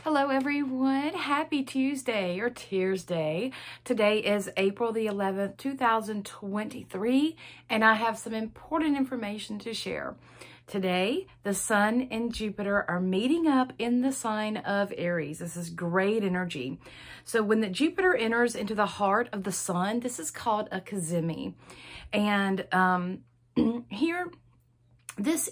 Hello everyone, happy Tuesday or Tears Day. Today is April the 11th, 2023, and I have some important information to share. Today, the Sun and Jupiter are meeting up in the sign of Aries. This is great energy. So when the Jupiter enters into the heart of the Sun, this is called a Cazimi. And here, this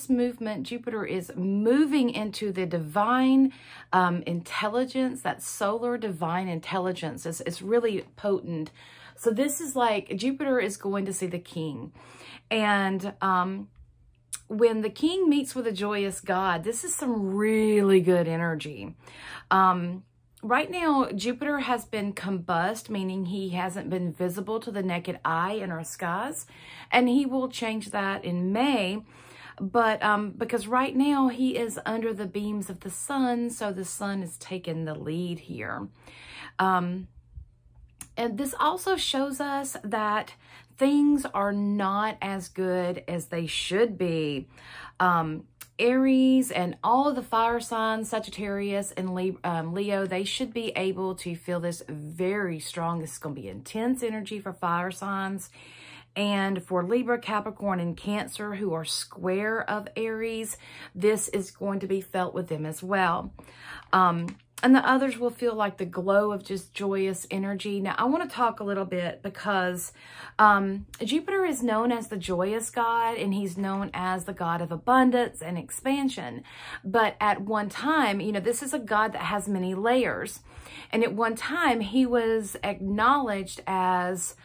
movement, Jupiter is moving into the divine intelligence, that solar divine intelligence. It's really potent. So this is like Jupiter is going to see the king. And when the king meets with a joyous god, this is some really good energy. Right now, Jupiter has been combust, meaning he hasn't been visible to the naked eye in our skies, and he will change that in May. But because right now he is under the beams of the sun, so the sun is taking the lead here. And this also shows us that things are not as good as they should be. Aries and all of the fire signs, Sagittarius and Leo, they should be able to feel this very strong. This is going to be intense energy for fire signs. And for Libra, Capricorn, and Cancer, who are square of Aries, this is going to be felt with them as well. And the others will feel like the glow of just joyous energy. Now, I want to talk a little bit because Jupiter is known as the joyous god, and he's known as the god of abundance and expansion. But at one time, you know, this is a god that has many layers. And at one time, he was acknowledged as,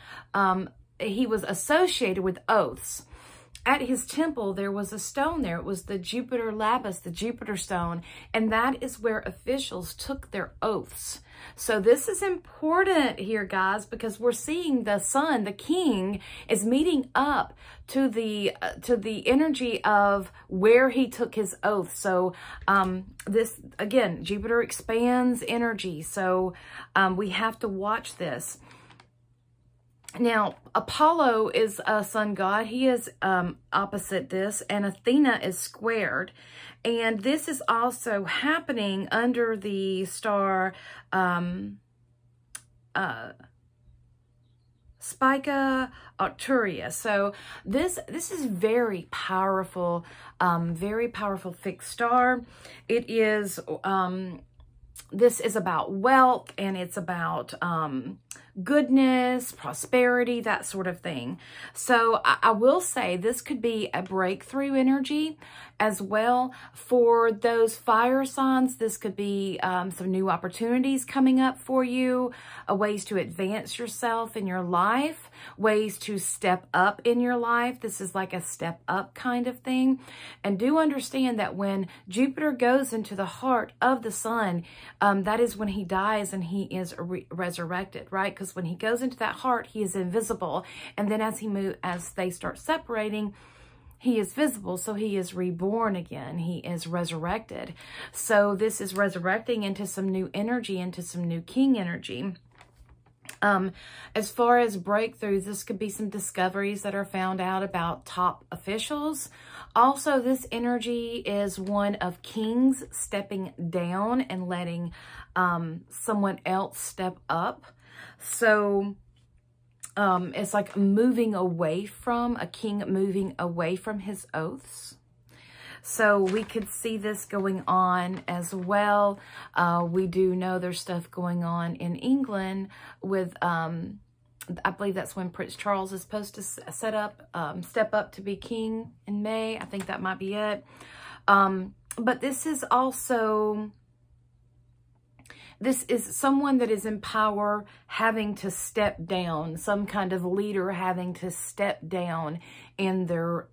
he was associated with oaths. At his temple, there was a stone there. It was the Jupiter lapis, the Jupiter stone, and that is where officials took their oaths. So this is important here, guys, because we're seeing the sun, the king, is meeting up to the energy of where he took his oath. So this, again, Jupiter expands energy. So we have to watch this. Now, Apollo is a sun god. He is opposite this, and Athena is squared. And this is also happening under the star Spica Arcturus. So this is very powerful fixed star. It is this is about wealth, and it's about goodness, prosperity, that sort of thing. So I will say this could be a breakthrough energy as well. For those fire signs, this could be some new opportunities coming up for you, ways to advance yourself in your life, ways to step up in your life. This is like a step up kind of thing. And do understand that when Jupiter goes into the heart of the sun, that is when he dies and he is resurrected, right? Because when he goes into that heart, he is invisible. And then as they start separating, he is visible. So he is reborn again. He is resurrected. So this is resurrecting into some new energy, into some new king energy. As far as breakthroughs, this could be some discoveries that are found out about top officials. Also, this energy is one of kings stepping down and letting someone else step up. So it's like moving away from a king, moving away from his oaths. So we could see this going on as well. We do know there's stuff going on in England with, I believe that's when Prince Charles is supposed to step up to be king in May. I think that might be it. But this is also, this is someone that is in power having to step down, some kind of leader having to step down in their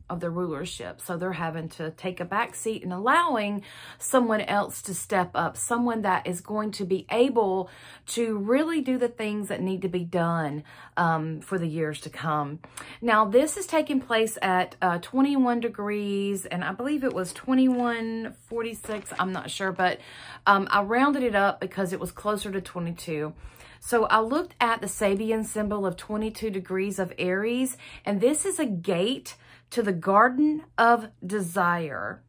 of the rulership. So they're having to take a back seat and allowing someone else to step up, someone that is going to be able to really do the things that need to be done for the years to come. Now, this is taking place at 21 degrees, and I believe it was 21:46. I'm not sure, but I rounded it up because it was closer to 22. So I looked at the Sabian symbol of 22 degrees of Aries, and this is a gate to the garden of desire.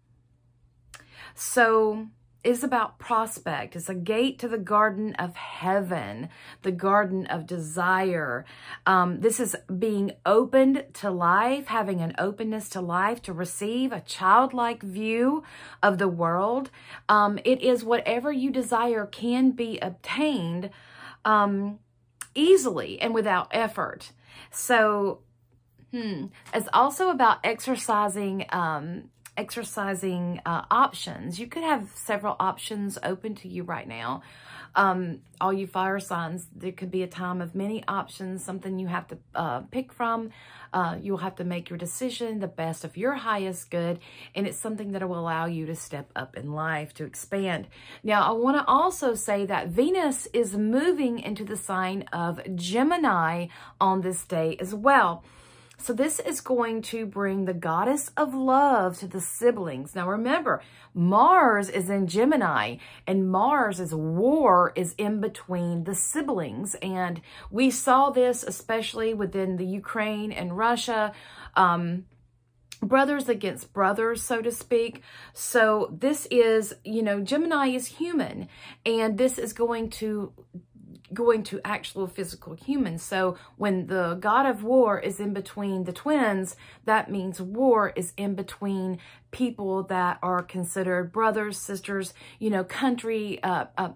So it's about prospect. It's a gate to the garden of heaven, the garden of desire. This is being opened to life, having an openness to life, to receive a childlike view of the world. It is whatever you desire can be obtained easily and without effort. So it's also about exercising options. You could have several options open to you right now. All you fire signs, there could be a time of many options, something you have to pick from. You'll have to make your decision, the best of your highest good, and it's something that will allow you to step up in life, to expand. Now, I want to also say that Venus is moving into the sign of Gemini on this day as well. So this is going to bring the goddess of love to the siblings. Now remember, Mars is in Gemini, and Mars is war is in between the siblings. And we saw this especially within the Ukraine and Russia, brothers against brothers, so to speak. So this is, you know, Gemini is human, and this is going to actual physical humans. So when the god of war is in between the twins, that means war is in between people that are considered brothers, sisters, you know,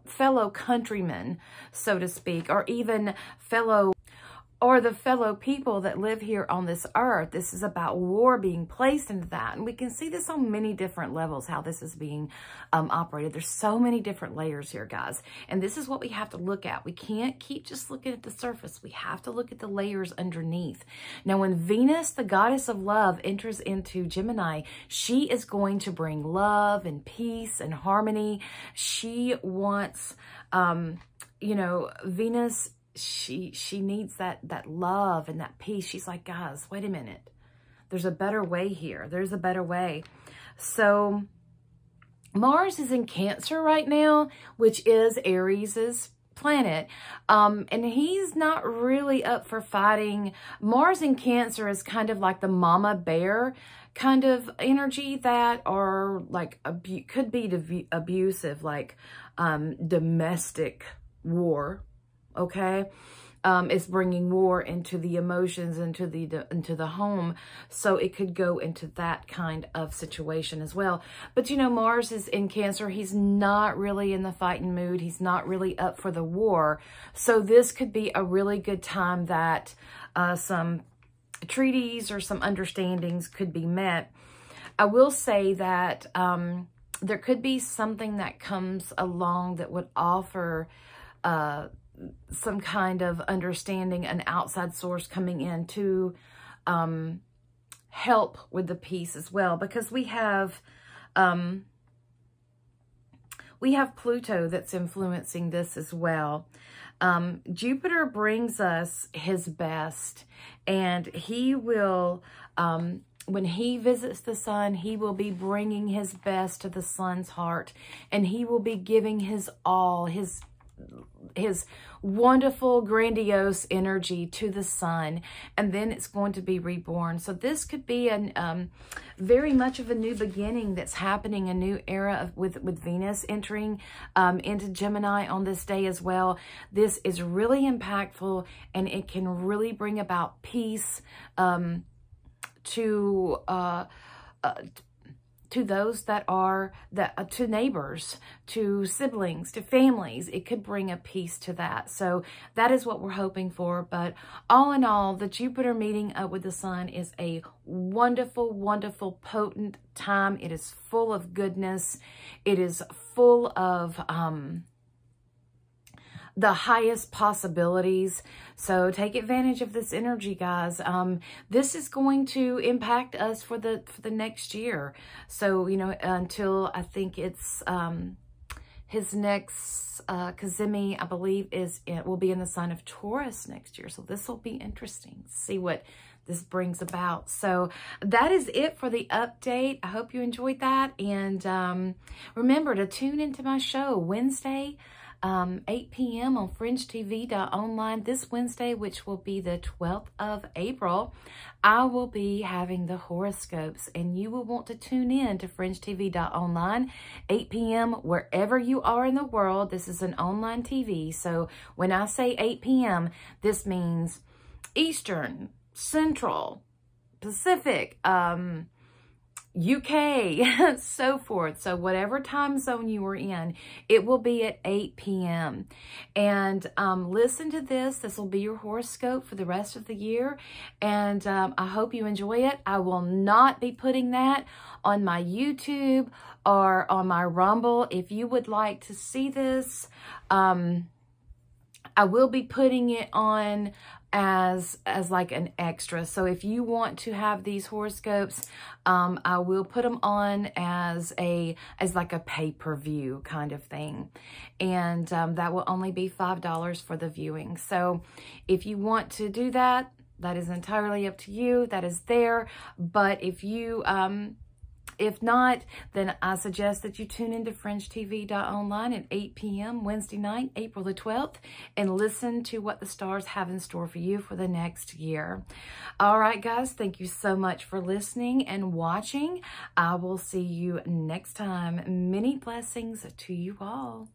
fellow countrymen, so to speak, or even the fellow people that live here on this earth. This is about war being placed into that. And we can see this on many different levels, how this is being operated. There's so many different layers here, guys. And this is what we have to look at. We can't keep just looking at the surface. We have to look at the layers underneath. Now, when Venus, the goddess of love, enters into Gemini, she is going to bring love and peace and harmony. She wants, you know, Venus, she needs that love and that peace. She's like, guys, wait a minute. There's a better way here. There's a better way. So Mars is in Cancer right now, which is Aries's planet. And he's not really up for fighting. Mars in Cancer is kind of like the mama bear kind of energy that are like, could be abusive, like domestic war. Okay, it's bringing war into the emotions, into the home, so it could go into that kind of situation as well. But you know, Mars is in Cancer. He's not really in the fighting mood. He's not really up for the war. So this could be a really good time that some treaties or some understandings could be met. I will say that there could be something that comes along that would offer some kind of understanding, an outside source coming in to help with the peace as well, because we have Pluto that's influencing this as well. Jupiter brings us his best, and he will, when he visits the sun, he will be bringing his best to the sun's heart, and he will be giving his all, his wonderful, grandiose energy to the sun, and then it's going to be reborn. So this could be an very much of a new beginning that's happening, a new era with Venus entering into Gemini on this day as well. This is really impactful, and it can really bring about peace to those to neighbors, to siblings, to families. It could bring a peace to that. So that is what we're hoping for. But all in all, the Jupiter meeting up with the sun is a wonderful, wonderful, potent time. It is full of goodness. It is full of the highest possibilities. So take advantage of this energy, guys. This is going to impact us for the next year. So, you know, until I think it's his next Cazimi, I believe, will be in the sign of Taurus next year. So this will be interesting. See what this brings about. So that is it for the update. I hope you enjoyed that. And remember to tune into my show Wednesday 8 p.m. on FringeTV.online this Wednesday, which will be the 12th of April. I will be having the horoscopes, and you will want to tune in to FringeTV.online, 8 p.m. wherever you are in the world. This is an online TV, so when I say 8 p.m., this means Eastern, Central, Pacific, UK, so forth. So whatever time zone you are in, it will be at 8 p.m. And listen to this. This will be your horoscope for the rest of the year. And I hope you enjoy it. I will not be putting that on my YouTube or on my Rumble. If you would like to see this, I will be putting it on as like an extra. So if you want to have these horoscopes, I will put them on as like a pay-per-view kind of thing. And that will only be $5 for the viewing. So if you want to do that, that is entirely up to you. That is there. But if not, then I suggest that you tune into FringeTV.online at 8 p.m. Wednesday night, April the 12th, and listen to what the stars have in store for you for the next year. All right, guys, thank you so much for listening and watching. I will see you next time. Many blessings to you all.